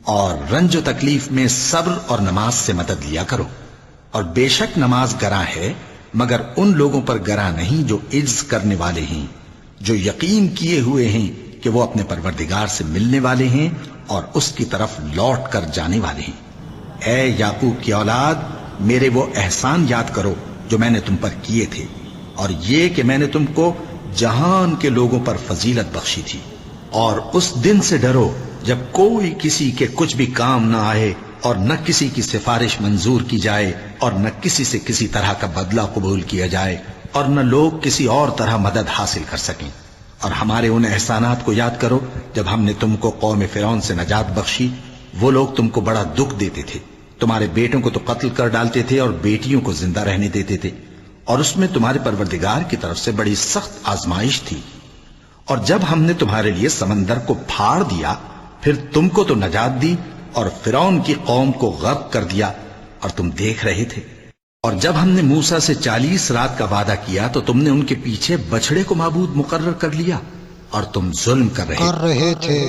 اور رنج و تکلیف میں صبر اور نماز سے مدد لیا کرو، اور بے شک نماز گراں ہے مگر ان لوگوں پر گراں نہیں جو عجز کرنے والے ہیں، جو یقین کیے ہوئے ہیں کہ وہ اپنے پروردگار سے ملنے والے ہیں اور اس کی طرف لوٹ کر جانے والے ہیں۔ اے یعقوب کی اولاد، میرے وہ احسان یاد کرو جو میں نے تم پر کیے تھے، اور یہ کہ میں نے تم کو جہان کے لوگوں پر فضیلت بخشی تھی، اور اس دن سے ڈرو جب کوئی کسی کے کچھ بھی کام نہ آئے، اور نہ کسی کی سفارش منظور کی جائے، اور نہ کسی سے کسی طرح کا بدلہ قبول کیا جائے، اور نہ لوگ کسی اور طرح مدد حاصل کر سکیں۔ اور ہمارے ان احسانات کو یاد کرو جب ہم نے تم کو قوم فرعون سے نجات بخشی۔ وہ لوگ تم کو بڑا دکھ دیتے تھے، تمہارے بیٹوں کو تو قتل کر ڈالتے تھے اور بیٹیوں کو زندہ رہنے دیتے تھے، اور اس میں تمہارے پروردگار کی طرف سے بڑی سخت آزمائش تھی۔ اور جب ہم نے تمہارے لیے سمندر کو پھاڑ دیا، پھر تم کو تو نجات دی اور فرعون کی قوم کو غرق کر دیا، اور تم دیکھ رہے تھے۔ اور جب ہم نے موسیٰ سے 40 رات کا وعدہ کیا تو تم نے ان کے پیچھے بچڑے کو معبود مقرر کر لیا، اور تم ظلم کر رہے تھے۔